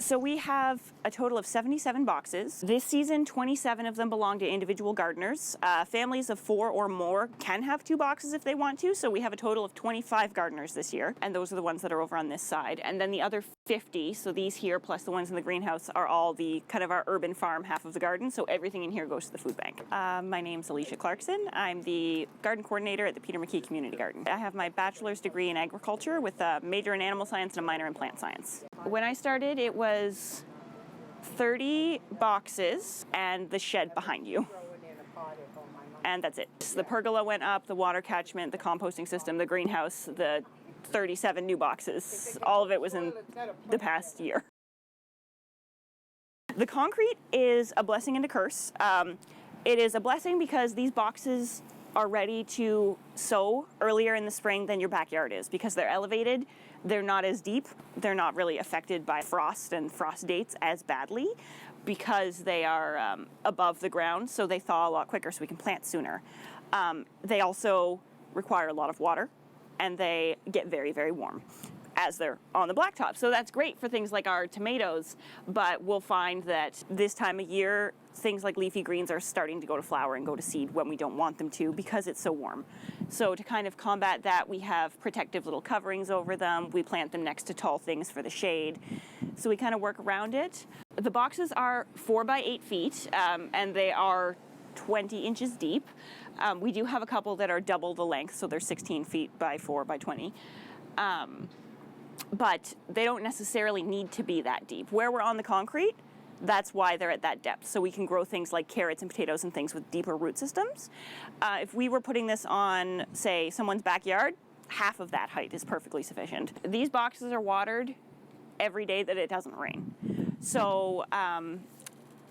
So we have a total of 77 boxes. This season, 27 of them belong to individual gardeners. Families of 4 or more can have 2 boxes if they want to, so we have a total of 25 gardeners this year, and those are the ones that are over on this side. And then the other 50, so these here plus the ones in the greenhouse, are all the kind of our urban farm half of the garden, so everything in here goes to the food bank. My name's Alicia Clarkson. I'm the garden coordinator at the Peter McKee Community Garden. I have my bachelor's degree in agriculture with a major in animal science and a minor in plant science. When I started, it was 30 boxes and the shed behind you. And that's it. The pergola went up, the water catchment, the composting system, the greenhouse, the 37 new boxes. All of it was in the past year. The concrete is a blessing and a curse. It is a blessing because these boxes are ready to sow earlier in the spring than your backyard is because they're elevated. They're not as deep. They're not really affected by frost and frost dates as badly because they are above the ground, so they thaw a lot quicker so we can plant sooner. They also require a lot of water and they get very, very warm as they're on the blacktop. So that's great for things like our tomatoes, but we'll find that this time of year, things like leafy greens are starting to go to flower and go to seed when we don't want them to because it's so warm. So to kind of combat that, we have protective little coverings over them. We plant them next to tall things for the shade. So we kind of work around it. The boxes are 4 by 8 feet, and they are 20 inches deep. We do have a couple that are double the length, so they're 16 feet by 4 by 20. But they don't necessarily need to be that deep. Where we're on the concrete, that's why they're at that depth. So we can grow things like carrots and potatoes and things with deeper root systems. If we were putting this on, say, someone's backyard, half of that height is perfectly sufficient. These boxes are watered every day that it doesn't rain. So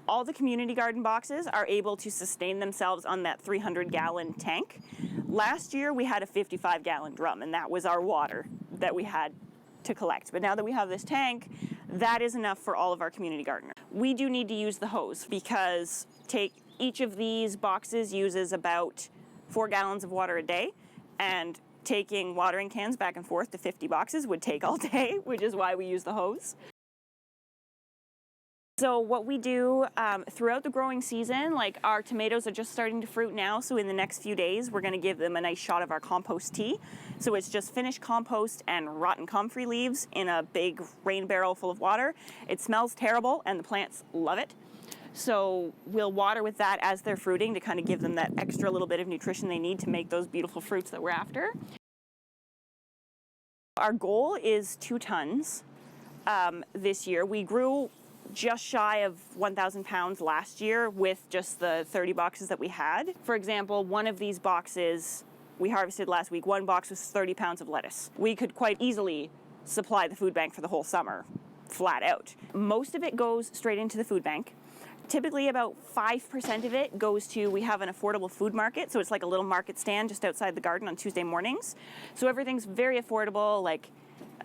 all the community garden boxes are able to sustain themselves on that 300-gallon tank. Last year, we had a 55-gallon drum, and that was our water that we had to collect. But now that we have this tank, that is enough for all of our community gardeners. We do need to use the hose because each of these boxes uses about 4 gallons of water a day, and taking watering cans back and forth to 50 boxes would take all day, which is why we use the hose. So what we do throughout the growing season, like our tomatoes are just starting to fruit now, so in the next few days we're going to give them a nice shot of our compost tea. So it's just finished compost and rotten comfrey leaves in a big rain barrel full of water. It smells terrible and the plants love it. So we'll water with that as they're fruiting to kind of give them that extra little bit of nutrition they need to make those beautiful fruits that we're after. Our goal is 2 tons this year. We grew just shy of 1,000 pounds last year with just the 30 boxes that we had. For example, one of these boxes we harvested last week, one box was 30 pounds of lettuce. We could quite easily supply the food bank for the whole summer, flat out. Most of it goes straight into the food bank. Typically about 5% of it goes to, we have an affordable food market, so it's like a little market stand just outside the garden on Tuesday mornings. So everything's very affordable, like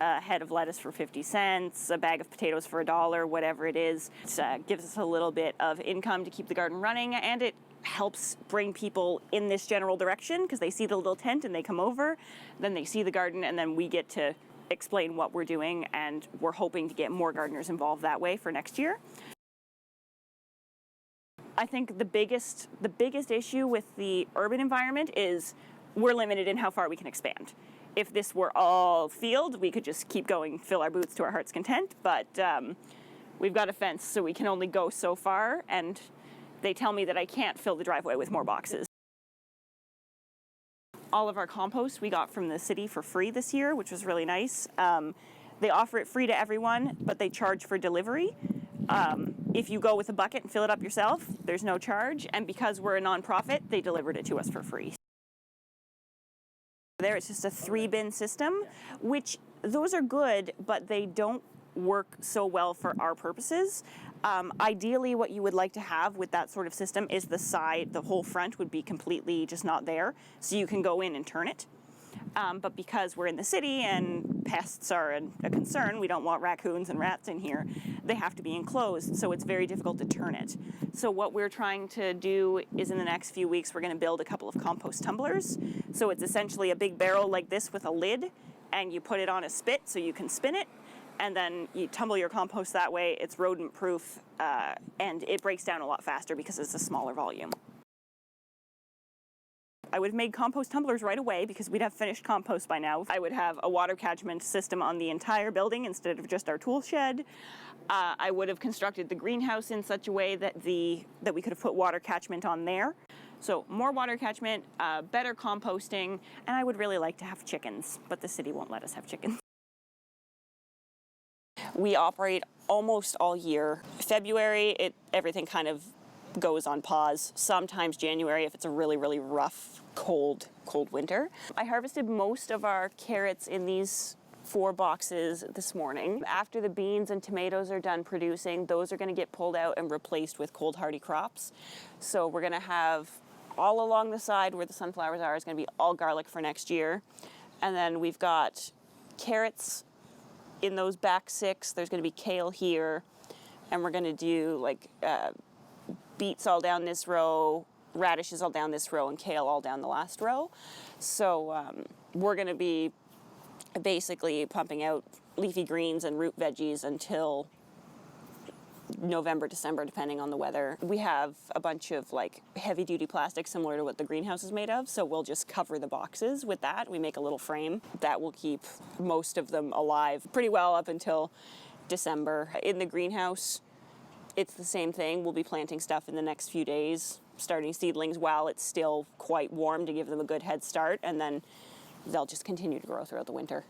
a head of lettuce for 50 cents, a bag of potatoes for $1, whatever it is. It gives us a little bit of income to keep the garden running, and it helps bring people in this general direction because they see the little tent and they come over, then they see the garden, and then we get to explain what we're doing, and we're hoping to get more gardeners involved that way for next year. I think the biggest issue with the urban environment is we're limited in how far we can expand. If this were all field, we could just keep going, fill our boots to our heart's content, but we've got a fence, so we can only go so far, and they tell me that I can't fill the driveway with more boxes. All of our compost we got from the city for free this year, which was really nice. They offer it free to everyone, but they charge for delivery. If you go with a bucket and fill it up yourself, there's no charge, and because we're a nonprofit, they delivered it to us for free. There, it's just a 3-bin system, which those are good, but they don't work so well for our purposes. Ideally, what you would like to have with that sort of system is the whole front would be completely just not there, so you can go in and turn it. But because we're in the city and pests are a concern, we don't want raccoons and rats in here, they have to be enclosed, so it's very difficult to turn it. So what we're trying to do is in the next few weeks, we're going to build a couple of compost tumblers. So it's essentially a big barrel like this with a lid, and you put it on a spit so you can spin it, and then you tumble your compost that way. It's rodent proof, and it breaks down a lot faster because it's a smaller volume. I would have made compost tumblers right away because we'd have finished compost by now. I would have a water catchment system on the entire building instead of just our tool shed. I would have constructed the greenhouse in such a way that we could have put water catchment on there. So more water catchment, better composting, and I would really like to have chickens, but the city won't let us have chickens. We operate almost all year. February, everything kind of goes on pause. Sometimes January if it's a really, really rough, cold winter. I harvested most of our carrots in these 4 boxes this morning. After the beans and tomatoes are done producing, those are going to get pulled out and replaced with cold hardy crops. So we're going to have all along the side where the sunflowers are is going to be all garlic for next year. And then we've got carrots in those back 6. There's going to be kale here. And we're going to do like beets all down this row, radishes all down this row, and kale all down the last row. So we're going to be basically pumping out leafy greens and root veggies until November, December, depending on the weather. We have a bunch of like heavy duty plastic similar to what the greenhouse is made of, so we'll just cover the boxes with that. We make a little frame that will keep most of them alive pretty well up until December. In the greenhouse, it's the same thing. We'll be planting stuff in the next few days, starting seedlings while it's still quite warm to give them a good head start, and then they'll just continue to grow throughout the winter.